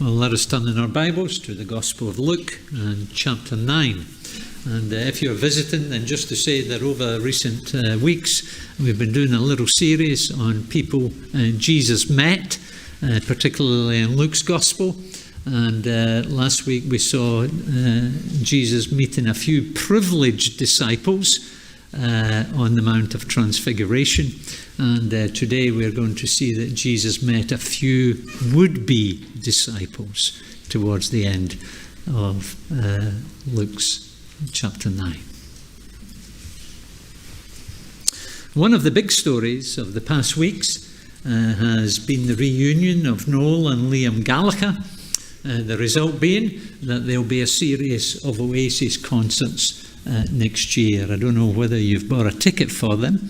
Well, let us turn in our Bibles to the Gospel of Luke and chapter 9. And if you're visiting, then just to say that over recent weeks, we've been doing a little series on people Jesus met, particularly in Luke's Gospel. And last week we saw Jesus meeting a few privileged disciples on the Mount of Transfiguration. And today we're going to see that Jesus met a few would-be disciples towards the end of Luke's chapter 9. One of the big stories of the past weeks has been the reunion of Noel and Liam Gallagher. The result being that there'll be a series of Oasis concerts next year. I don't know whether you've bought a ticket for them,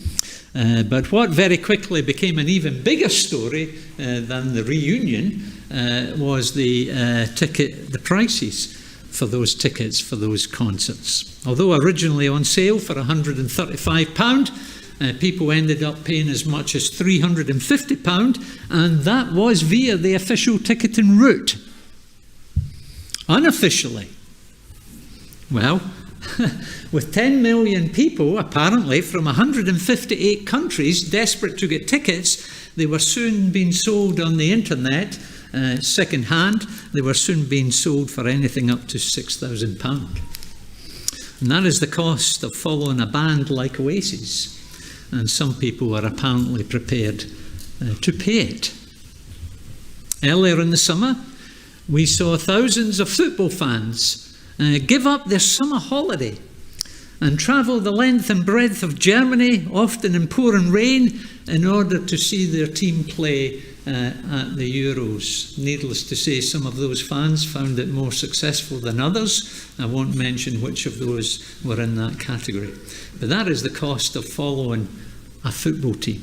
but what very quickly became an even bigger story than the reunion was the prices for those tickets for those concerts. Although originally on sale for £135, people ended up paying as much as £350, and that was via the official ticketing route. Unofficially, well, with 10 million people apparently from 158 countries desperate to get tickets, they were soon being sold on the internet second hand. They were soon being sold for anything up to £6,000. And that is the cost of following a band like Oasis. And some people are apparently prepared to pay it. Earlier in the summer, we saw thousands of football fans give up their summer holiday and travel the length and breadth of Germany, often in pouring rain, in order to see their team play at the Euros. Needless to say, some of those fans found it more successful than others. I won't mention which of those were in that category. But that is the cost of following a football team.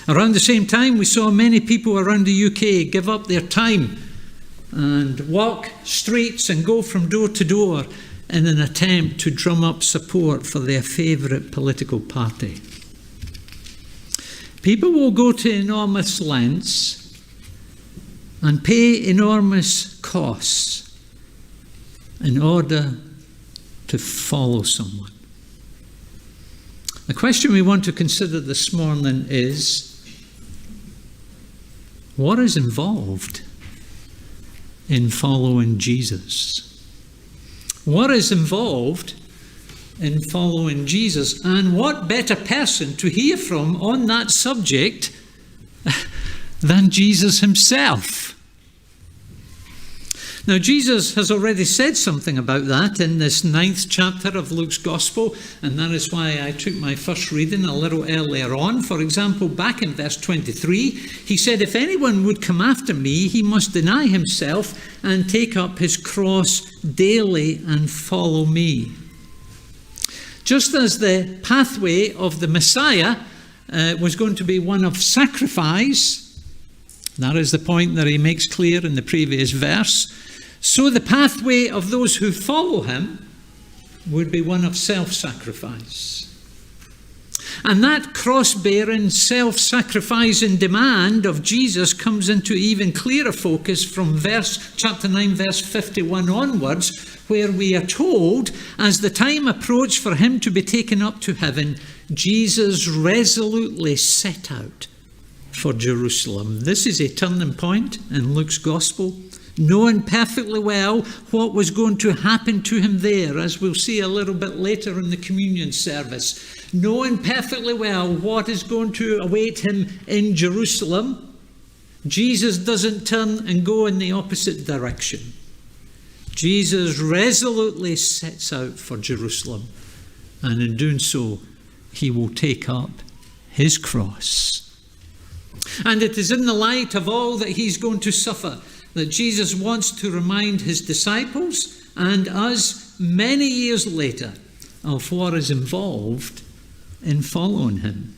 Around the same time, we saw many people around the UK give up their time and walk streets and go from door to door in an attempt to drum up support for their favourite political party. People will go to enormous lengths and pay enormous costs in order to follow someone. The question we want to consider this morning is, what is involved in following Jesus? What is involved in following Jesus? And what better person to hear from on that subject than Jesus himself? Now, Jesus has already said something about that in this 9th chapter of Luke's Gospel, and that is why I took my first reading a little earlier on. For example, back in verse 23, he said, "If anyone would come after me, he must deny himself and take up his cross daily and follow me." Just as the pathway of the Messiah was going to be one of sacrifice, that is the point that he makes clear in the previous verse, so the pathway of those who follow him would be one of self-sacrifice. And that cross-bearing, self-sacrificing demand of Jesus comes into even clearer focus from chapter 9, verse 51 onwards, where we are told, as the time approached for him to be taken up to heaven, Jesus resolutely set out for Jerusalem. This is a turning point in Luke's Gospel, knowing perfectly well what was going to happen to him there, as we'll see a little bit later in the communion service. Knowing perfectly well what is going to await him in Jerusalem, Jesus doesn't turn and go in the opposite direction. Jesus resolutely sets out for Jerusalem, and in doing so, he will take up his cross. And it is in the light of all that he's going to suffer that Jesus wants to remind his disciples and us many years later of what is involved in following him.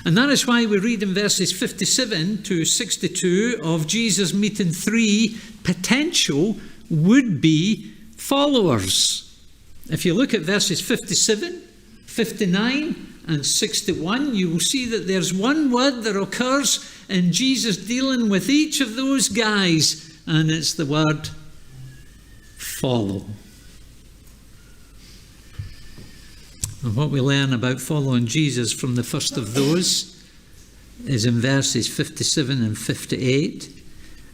And that is why we read in verses 57 to 62 of Jesus meeting 3 potential would-be followers. If you look at verses 57, 59 and 61, you will see that there's one word that occurs in Jesus dealing with each of those guys, and it's the word follow. And what we learn about following Jesus from the first of those is in verses 57 and 58.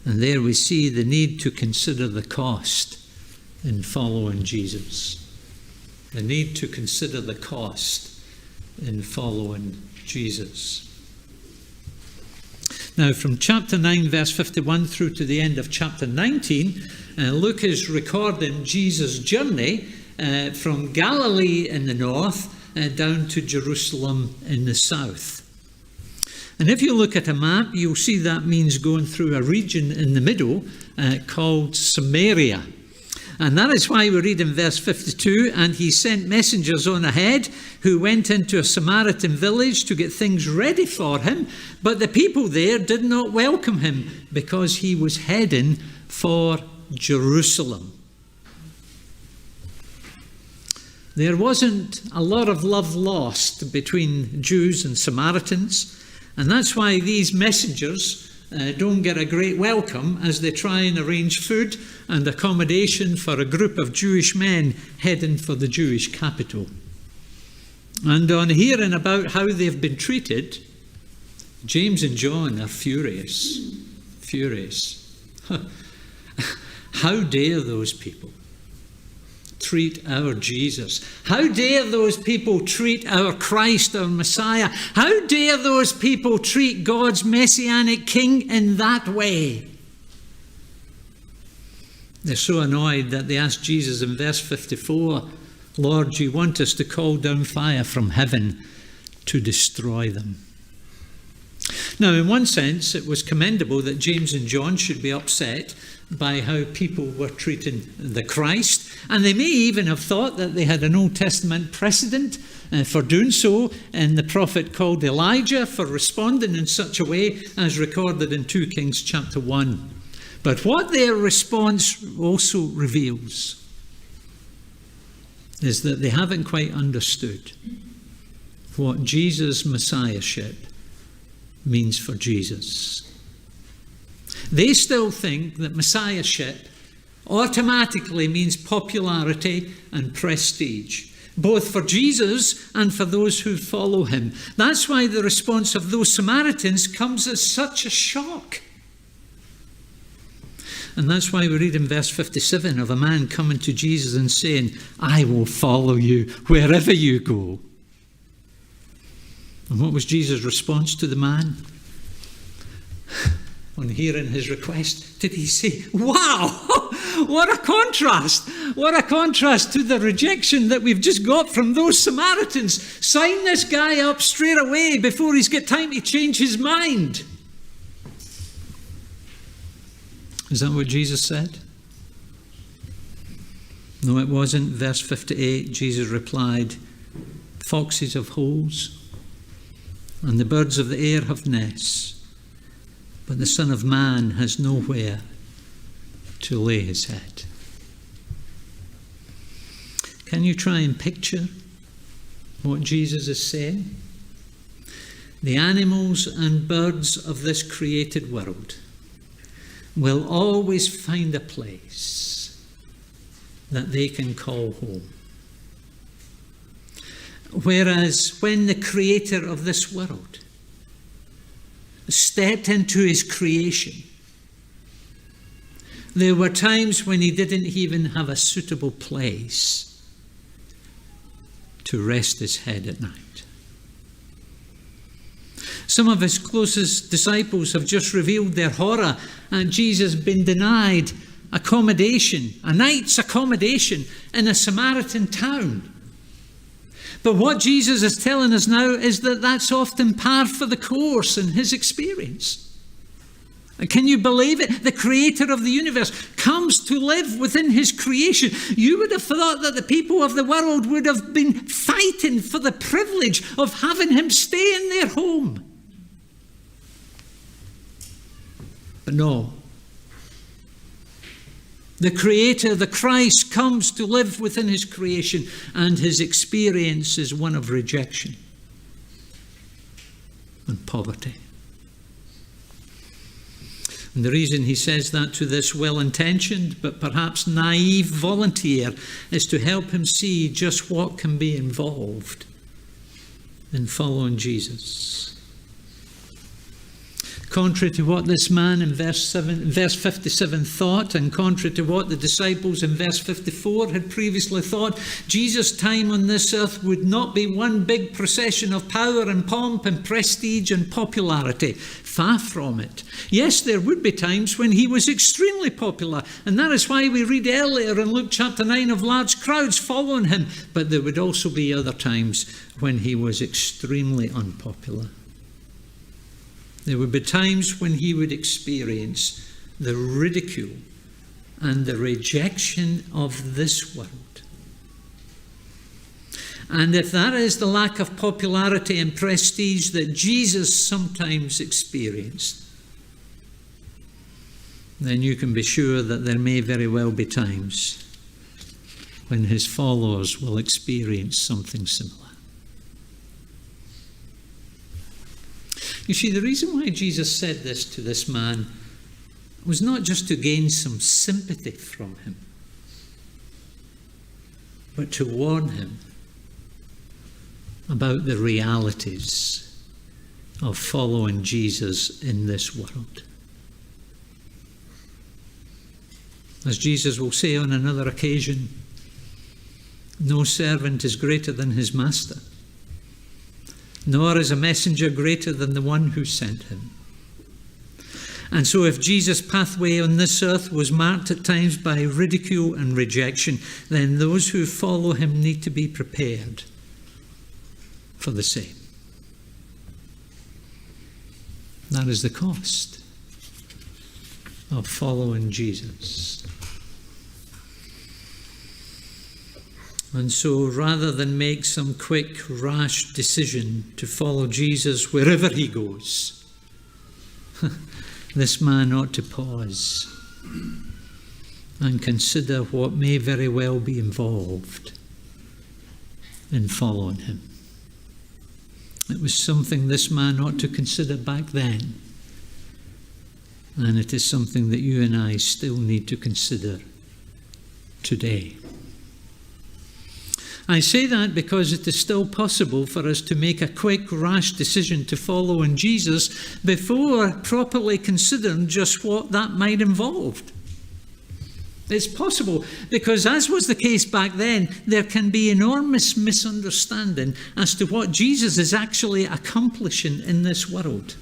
And there we see the need to consider the cost in following Jesus. The need to consider the cost in following Jesus. Now, from chapter 9, verse 51 through to the end of chapter 19, Luke is recording Jesus' journey from Galilee in the north down to Jerusalem in the south. And if you look at a map, you'll see that means going through a region in the middle called Samaria. And that is why we read in verse 52, and he sent messengers on ahead who went into a Samaritan village to get things ready for him. But the people there did not welcome him because he was heading for Jerusalem. There wasn't a lot of love lost between Jews and Samaritans. And that's why these messengers don't get a great welcome as they try and arrange food and accommodation for a group of Jewish men heading for the Jewish capital. And on hearing about how they've been treated, James and John are furious. Furious. How dare those people treat our Jesus? How dare those people treat our Christ, our Messiah? How dare those people treat God's Messianic King in that way? They're so annoyed that they ask Jesus in verse 54, Lord, do you want us to call down fire from heaven to destroy them? Now, in one sense, it was commendable that James and John should be upset by how people were treating the Christ. And they may even have thought that they had an Old Testament precedent for doing so in the prophet called Elijah for responding in such a way as recorded in 2 Kings chapter 1. But what their response also reveals is that they haven't quite understood what Jesus' Messiahship means for Jesus. They still think that Messiahship automatically means popularity and prestige, both for Jesus and for those who follow him. That's why the response of those Samaritans comes as such a shock. And that's why we read in verse 57 of a man coming to Jesus and saying, I will follow you wherever you go. And what was Jesus' response to the man? On hearing his request, did he say, wow, what a contrast. What a contrast to the rejection that we've just got from those Samaritans. Sign this guy up straight away before he's got time to change his mind. Is that what Jesus said? No, it wasn't. Verse 58, Jesus replied, foxes have holes, and the birds of the air have nests, but the Son of Man has nowhere to lay his head. Can you try and picture what Jesus is saying? The animals and birds of this created world will always find a place that they can call home. Whereas when the creator of this world stepped into his creation, there were times when he didn't even have a suitable place to rest his head at night. Some of his closest disciples have just revealed their horror at Jesus being denied accommodation, a night's accommodation in a Samaritan town. But what Jesus is telling us now is that that's often par for the course in his experience. Can you believe it? The creator of the universe comes to live within his creation. You would have thought that the people of the world would have been fighting for the privilege of having him stay in their home. But no. The Creator, the Christ, comes to live within his creation, and his experience is one of rejection. and poverty. And the reason he says that to this well-intentioned but perhaps naive volunteer is to help him see just what can be involved in following Jesus. Contrary to what this man in verse 57 thought, and contrary to what the disciples in verse 54 had previously thought, Jesus' time on this earth would not be one big procession of power and pomp and prestige and popularity. Far from it. Yes, there would be times when he was extremely popular, and that is why we read earlier in Luke chapter 9 of large crowds following him. But there would also be other times when he was extremely unpopular. There would be times when he would experience the ridicule and the rejection of this world. And if that is the lack of popularity and prestige that Jesus sometimes experienced, then you can be sure that there may very well be times when his followers will experience something similar. You see, the reason why Jesus said this to this man was not just to gain some sympathy from him, but to warn him about the realities of following Jesus in this world. As Jesus will say on another occasion, no servant is greater than his master, nor is a messenger greater than the one who sent him. And so if Jesus' pathway on this earth was marked at times by ridicule and rejection, then those who follow him need to be prepared for the same. That is the cost of following Jesus. And so rather than make some quick, rash decision to follow Jesus wherever he goes, this man ought to pause and consider what may very well be involved in following him. It was something this man ought to consider back then, and it is something that you and I still need to consider today. I say that because it is still possible for us to make a quick, rash decision to follow in Jesus before properly considering just what that might involve. It's possible because, as was the case back then, there can be enormous misunderstanding as to what Jesus is actually accomplishing in this world.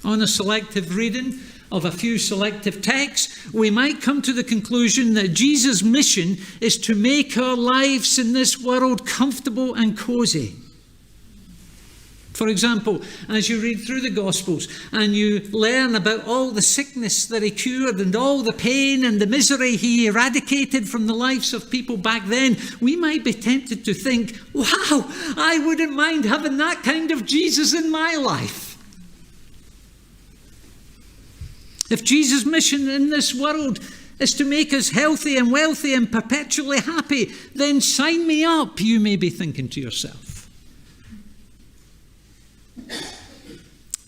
On a selective reading of a few selective texts, we might come to the conclusion that Jesus' mission is to make our lives in this world comfortable and cozy. For example, as you read through the Gospels and you learn about all the sickness that he cured and all the pain and the misery he eradicated from the lives of people back then, we might be tempted to think, wow, I wouldn't mind having that kind of Jesus in my life. If Jesus' mission in this world is to make us healthy and wealthy and perpetually happy, then sign me up, you may be thinking to yourself.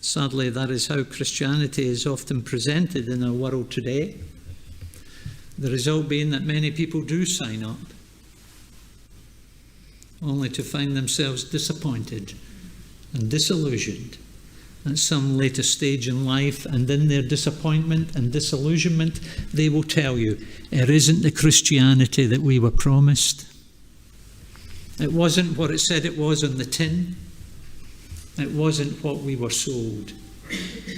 Sadly, that is how Christianity is often presented in our world today. The result being that many people do sign up, only to find themselves disappointed and disillusioned at some later stage in life, and in their disappointment and disillusionment, they will tell you, it isn't the Christianity that we were promised. It wasn't what it said it was on the tin. It wasn't what we were sold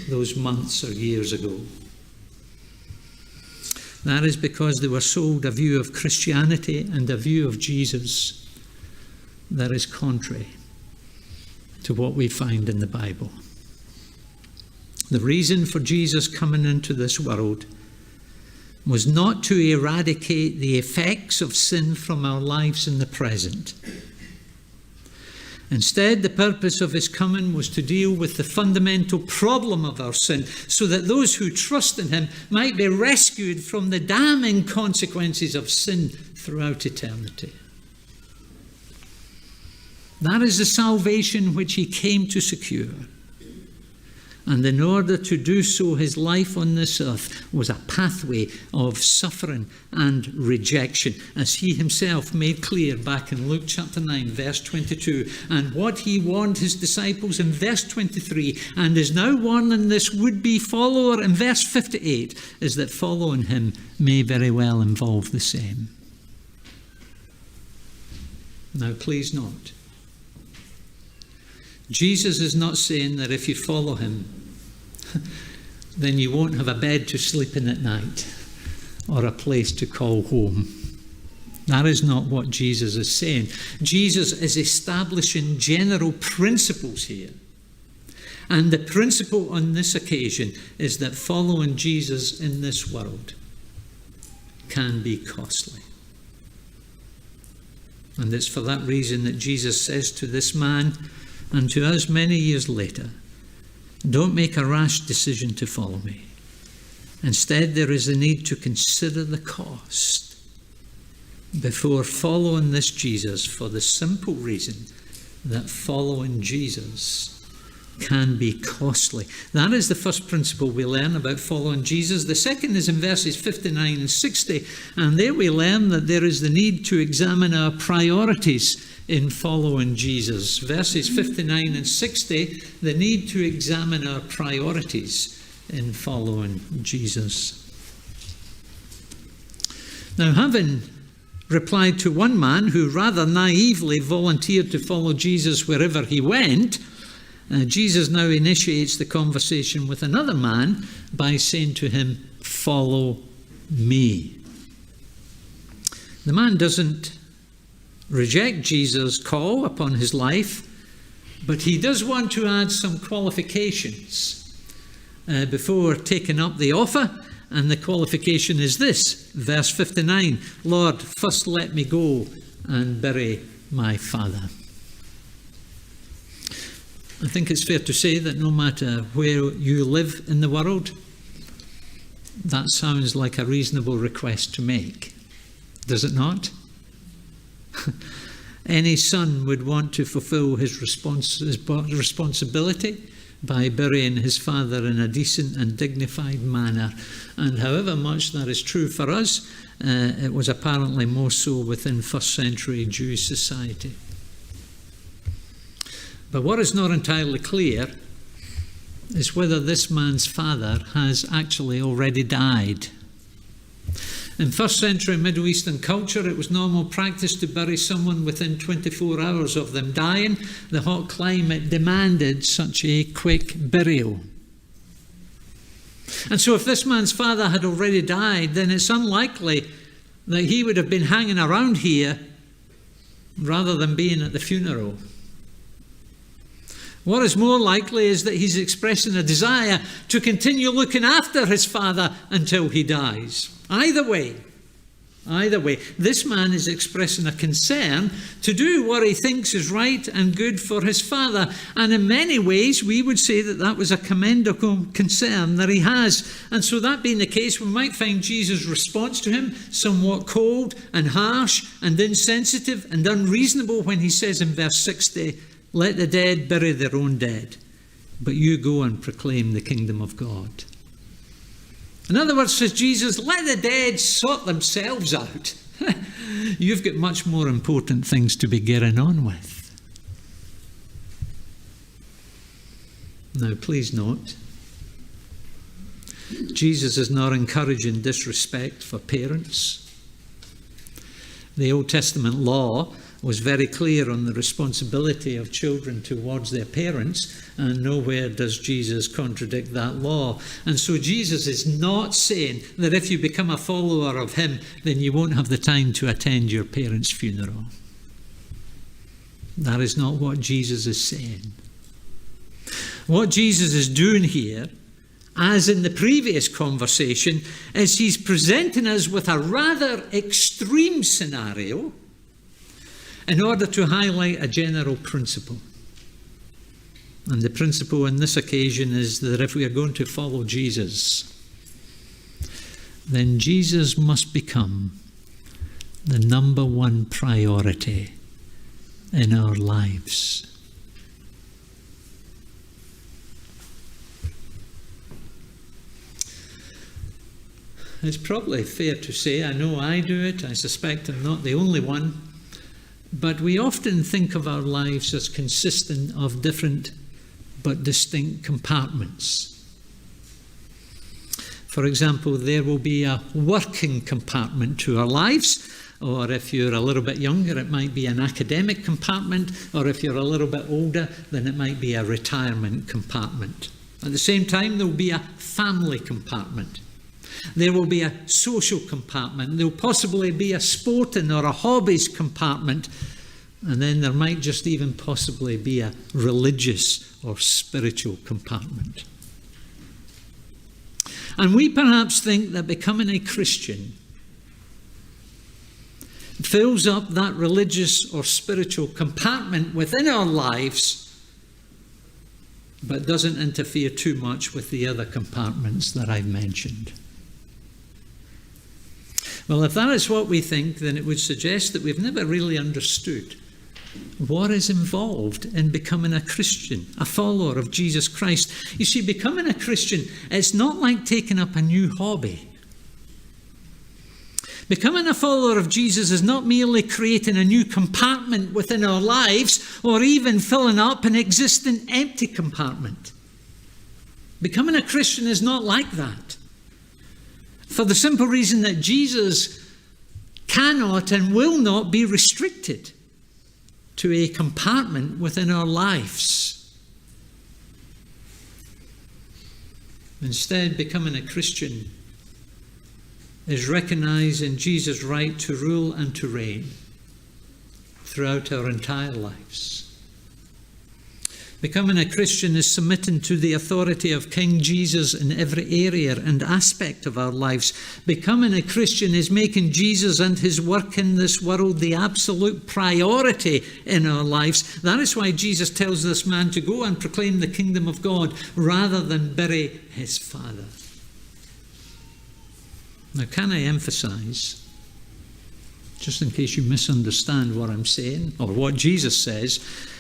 those months or years ago. That is because they were sold a view of Christianity and a view of Jesus that is contrary to what we find in the Bible. The reason for Jesus coming into this world was not to eradicate the effects of sin from our lives in the present. Instead, the purpose of his coming was to deal with the fundamental problem of our sin, so that those who trust in him might be rescued from the damning consequences of sin throughout eternity. That is the salvation which he came to secure. And in order to do so, his life on this earth was a pathway of suffering and rejection, as he himself made clear back in Luke chapter 9, verse 22. And what he warned his disciples in verse 23, and is now warning this would-be follower in verse 58, is that following him may very well involve the same. Now, please note, Jesus is not saying that if you follow him, then you won't have a bed to sleep in at night or a place to call home. That is not what Jesus is saying. Jesus is establishing general principles here. And the principle on this occasion is that following Jesus in this world can be costly. And it's for that reason that Jesus says to this man, and to us many years later, don't make a rash decision to follow me. Instead, there is a need to consider the cost before following this Jesus, for the simple reason that following Jesus can be costly. That is the first principle we learn about following Jesus. The second is in verses 59 and 60, and there we learn that there is the need to examine our priorities in following Jesus. Verses 59 and 60, the need to examine our priorities in following Jesus. Now, having replied to one man who rather naively volunteered to follow Jesus wherever he went, Jesus now initiates the conversation with another man by saying to him, "Follow me." The man doesn't reject Jesus' call upon his life, but he does want to add some qualifications before taking up the offer, and the qualification is this, verse 59, "Lord, first let me go and bury my father." I think it's fair to say that no matter where you live in the world, that sounds like a reasonable request to make, does it not? Any son would want to fulfill his responsibility by burying his father in a decent and dignified manner. And however much that is true for us, it was apparently more so within first century Jewish society. But what is not entirely clear is whether this man's father has actually already died. In first century Middle Eastern culture, it was normal practice to bury someone within 24 hours of them dying. The hot climate demanded such a quick burial. And so if this man's father had already died, then it's unlikely that he would have been hanging around here rather than being at the funeral. What is more likely is that he's expressing a desire to continue looking after his father until he dies. Either way, this man is expressing a concern to do what he thinks is right and good for his father. And in many ways, we would say that that was a commendable concern that he has. And so that being the case, we might find Jesus' response to him somewhat cold and harsh and insensitive and unreasonable when he says in verse 60, "Let the dead bury their own dead, but you go and proclaim the kingdom of God." In other words, says Jesus, let the dead sort themselves out. You've got much more important things to be getting on with. Now, please note, Jesus is not encouraging disrespect for parents. The Old Testament law was very clear on the responsibility of children towards their parents, and nowhere does Jesus contradict that law. And so Jesus is not saying that if you become a follower of him, then you won't have the time to attend your parents' funeral. That is not what Jesus is saying. What Jesus is doing here, as in the previous conversation, is he's presenting us with a rather extreme scenario in order to highlight a general principle. And the principle on this occasion is that if we are going to follow Jesus, then Jesus must become the number one priority in our lives. It's probably fair to say, I know I do it, I suspect I'm not the only one, but we often think of our lives as consisting of different but distinct compartments. For example, there will be a working compartment to our lives, or if you're a little bit younger, it might be an academic compartment, or if you're a little bit older, then it might be a retirement compartment. At the same time, there will be a family compartment. There will be a social compartment. There will possibly be a sporting or a hobbies compartment. And then there might just even possibly be a religious or spiritual compartment. And we perhaps think that becoming a Christian fills up that religious or spiritual compartment within our lives, but doesn't interfere too much with the other compartments that I've mentioned. Well, if that is what we think, then it would suggest that we've never really understood what is involved in becoming a Christian, a follower of Jesus Christ. You see, becoming a Christian, it's not like taking up a new hobby. Becoming a follower of Jesus is not merely creating a new compartment within our lives or even filling up an existing empty compartment. Becoming a Christian is not like that. For the simple reason that Jesus cannot and will not be restricted to a compartment within our lives. Instead, becoming a Christian is recognizing Jesus' right to rule and to reign throughout our entire lives. Becoming a Christian is submitting to the authority of King Jesus in every area and aspect of our lives. Becoming a Christian is making Jesus and his work in this world the absolute priority in our lives. That is why Jesus tells this man to go and proclaim the kingdom of God rather than bury his Father. Now, can I emphasize, just in case you misunderstand what I'm saying or what Jesus says,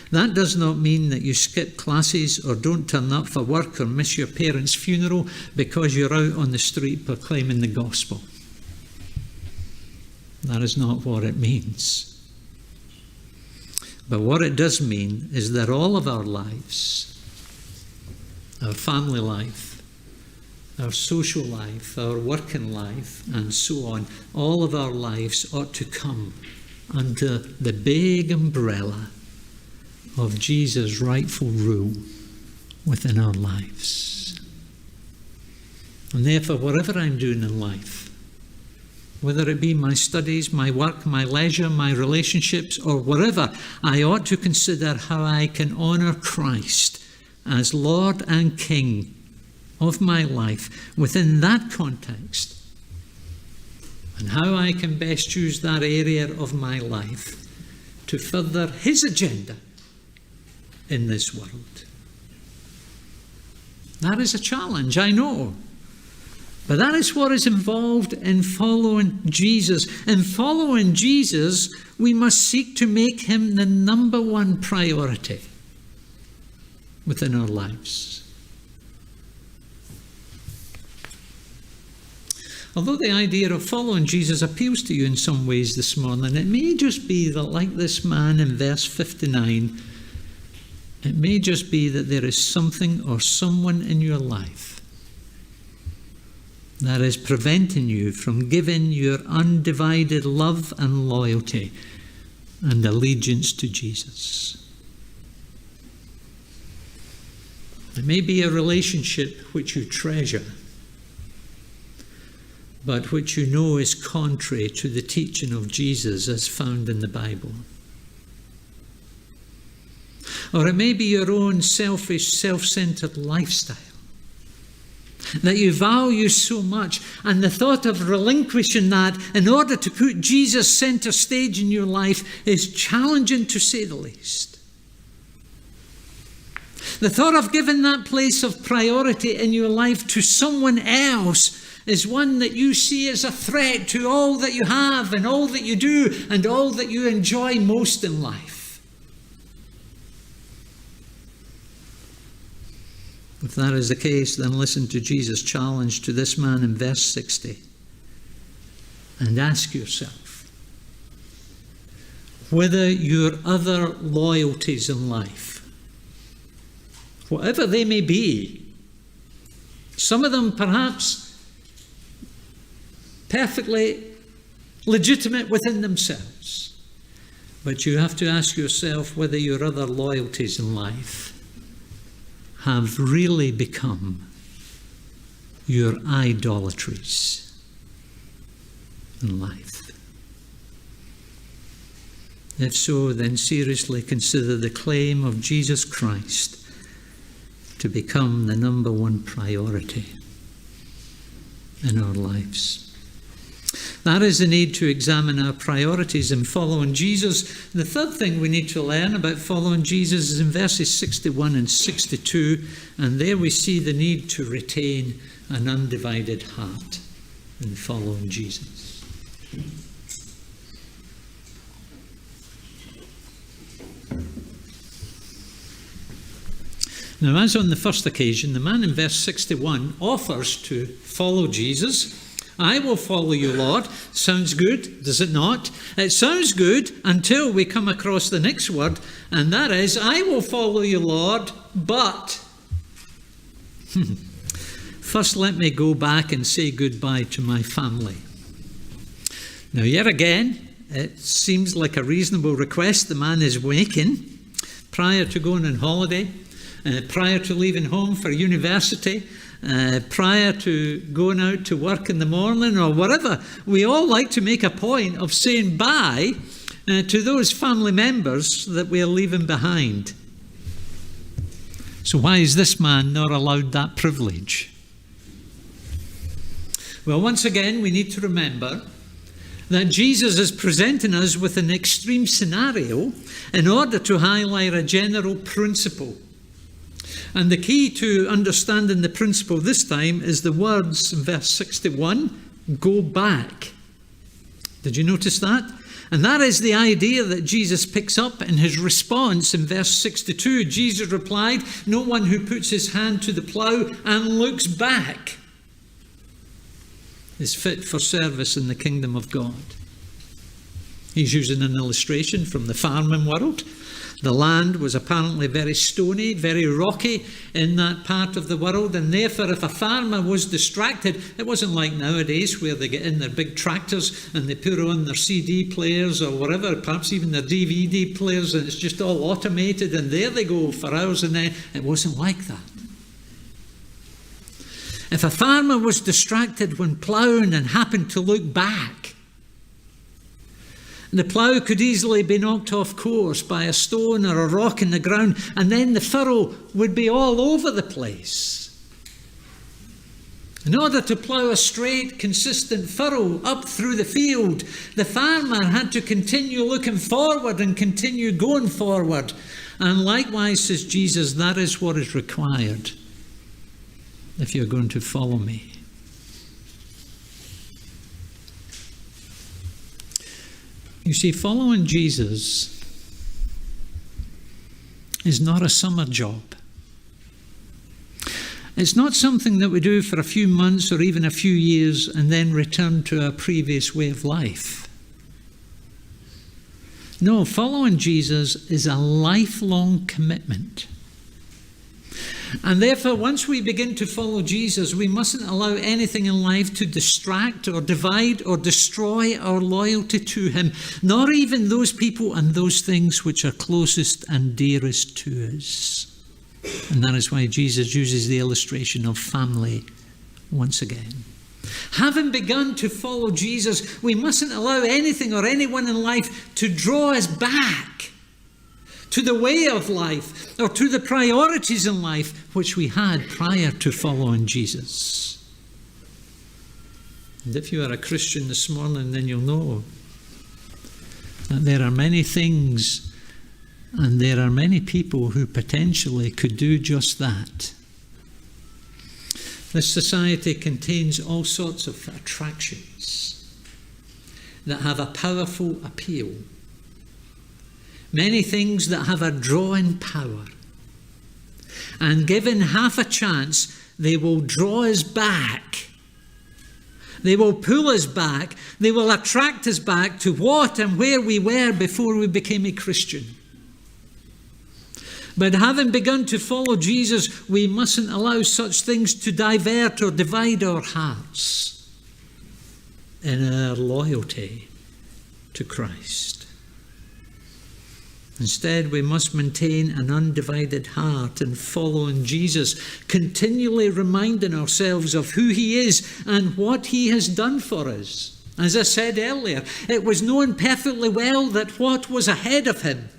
that does not mean that you skip classes or don't turn up for work or miss your parents' funeral because you're out on the street proclaiming the gospel. That is not what it means. But what it does mean is that all of our lives, our family life, our social life, our working life, and so on, all of our lives ought to come under the big umbrella of Jesus' rightful rule within our lives. And therefore, whatever I'm doing in life, whether it be my studies, my work, my leisure, my relationships, or whatever, I ought to consider how I can honour Christ as Lord and King of my life within that context, and how I can best use that area of my life to further his agenda in this world. That is a challenge, I know. But that is what is involved in following Jesus. In following Jesus, we must seek to make him the number one priority within our lives. Although the idea of following Jesus appeals to you in some ways this morning, it may just be that, like this man in verse 59, it may just be that there is something or someone in your life that is preventing you from giving your undivided love and loyalty and allegiance to Jesus. It may be a relationship which you treasure, but which you know is contrary to the teaching of Jesus as found in the Bible. Or it may be your own selfish, self-centered lifestyle that you value so much, and the thought of relinquishing that in order to put Jesus center stage in your life is challenging, to say the least. The thought of giving that place of priority in your life to someone else is one that you see as a threat to all that you have and all that you do and all that you enjoy most in life. If that is the case, then listen to Jesus' challenge to this man in verse 60. And ask yourself whether your other loyalties in life, whatever they may be, some of them perhaps perfectly legitimate within themselves, but you have to ask yourself whether your other loyalties in life have really become your idolatries in life. If so, then seriously consider the claim of Jesus Christ to become the number one priority in our lives. That is the need to examine our priorities in following Jesus. The third thing we need to learn about following Jesus is in verses 61 and 62, and there we see the need to retain an undivided heart in following Jesus. Now, as on the first occasion, the man in verse 61 offers to follow Jesus. I will follow you, Lord. Sounds good, does it not? It sounds good until we come across the next word, and that is, I will follow you, Lord, but first let me go back and say goodbye to my family. Now, yet again, it seems like a reasonable request the man is making prior to going on holiday, prior to leaving home for university, prior to going out to work in the morning or whatever. We all like to make a point of saying bye to those family members that we are leaving behind. So why is this man not allowed that privilege? Well, once again, we need to remember that Jesus is presenting us with an extreme scenario in order to highlight a general principle. And the key to understanding the principle this time is the words in verse 61, go back. Did you notice that? And that is the idea that Jesus picks up in his response in verse 62. Jesus replied, no one who puts his hand to the plough and looks back is fit for service in the kingdom of God. He's using an illustration from the farming world. The land was apparently very stony, very rocky in that part of the world, and therefore if a farmer was distracted, it wasn't like nowadays where they get in their big tractors and they put on their CD players or whatever, perhaps even their DVD players, and it's just all automated and there they go for hours and then. It wasn't like that. If a farmer was distracted when ploughing and happened to look back, the plough could easily be knocked off course by a stone or a rock in the ground, and then the furrow would be all over the place. In order to plough a straight, consistent furrow up through the field, the farmer had to continue looking forward and continue going forward. And likewise, says Jesus, that is what is required if you're going to follow me. You see, following Jesus is not a summer job. It's not something that we do for a few months or even a few years and then return to our previous way of life. No, following Jesus is a lifelong commitment. And therefore, once we begin to follow Jesus, we mustn't allow anything in life to distract or divide or destroy our loyalty to him, nor even those people and those things which are closest and dearest to us. And that is why Jesus uses the illustration of family once again. Having begun to follow Jesus, we mustn't allow anything or anyone in life to draw us back to the way of life or to the priorities in life which we had prior to following Jesus. And if you are a Christian this morning, then you'll know that there are many things and there are many people who potentially could do just that. This society contains all sorts of attractions that have a powerful appeal. Many things that have a drawing power. And given half a chance, they will draw us back. They will pull us back. They will attract us back to what and where we were before we became a Christian. But having begun to follow Jesus, we mustn't allow such things to divert or divide our hearts in our loyalty to Christ. Instead, we must maintain an undivided heart in following Jesus, continually reminding ourselves of who he is and what he has done for us. As I said earlier, it was known perfectly well that what was ahead of him,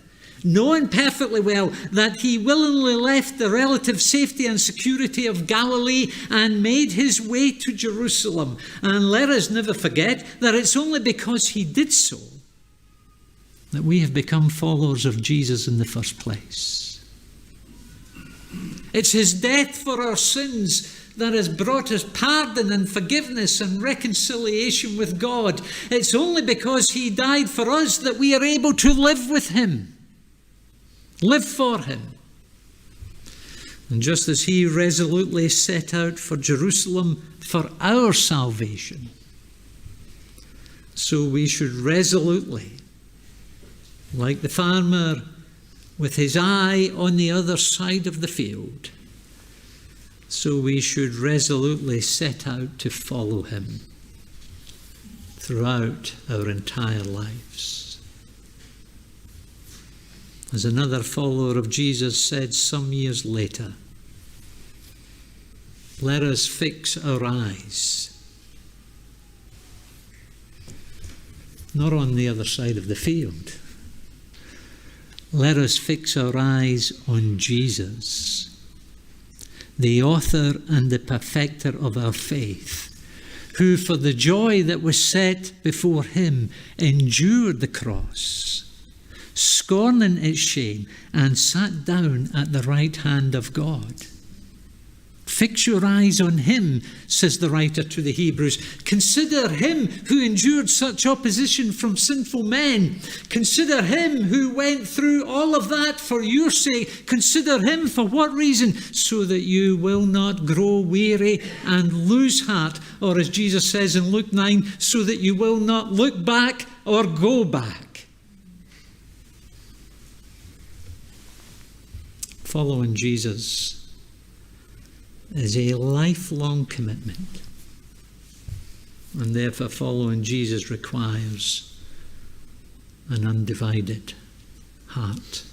knowing perfectly well that he willingly left the relative safety and security of Galilee and made his way to Jerusalem. And let us never forget that it's only because he did so that we have become followers of Jesus in the first place. It's his death for our sins that has brought us pardon and forgiveness and reconciliation with God. It's only because he died for us that we are able to live with him. Live for him. And just as he resolutely set out for Jerusalem for our salvation, so we should resolutely, like the farmer with his eye on the other side of the field, so we should resolutely set out to follow him throughout our entire lives. As another follower of Jesus said some years later, let us fix our eyes not on the other side of the field. Let us fix our eyes on Jesus, the author and the perfecter of our faith, who for the joy that was set before him endured the cross, scorning its shame, and sat down at the right hand of God. Fix your eyes on him, says the writer to the Hebrews. Consider him who endured such opposition from sinful men. Consider him who went through all of that for your sake. Consider him for what reason? So that you will not grow weary and lose heart. Or as Jesus says in Luke 9, so that you will not look back or go back. Following Jesus is a lifelong commitment, and therefore following Jesus requires an undivided heart.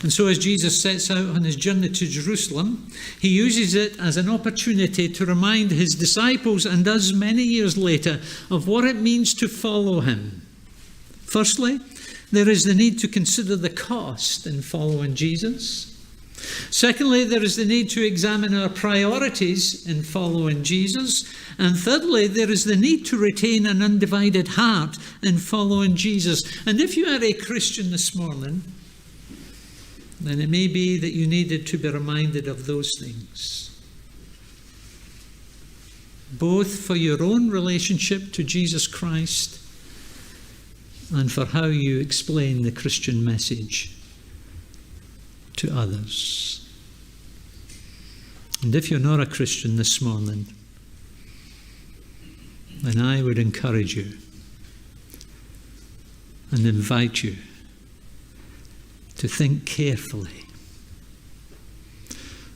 And so as Jesus sets out on his journey to Jerusalem, he uses it as an opportunity to remind his disciples and us many years later of what it means to follow him. Firstly, there is the need to consider the cost in following Jesus. Secondly, there is the need to examine our priorities in following Jesus. And thirdly, there is the need to retain an undivided heart in following Jesus. And if you are a Christian this morning, then it may be that you needed to be reminded of those things, both for your own relationship to Jesus Christ and for how you explain the Christian message to others. And if you're not a Christian this morning, then I would encourage you and invite you to think carefully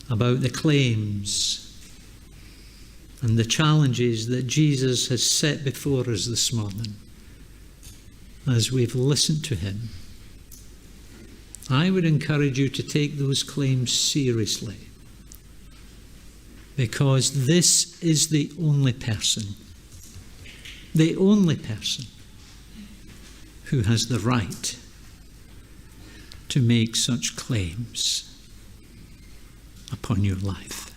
about the claims and the challenges that Jesus has set before us this morning as we've listened to him. I would encourage you to take those claims seriously, because this is the only person who has the right to make such claims upon your life.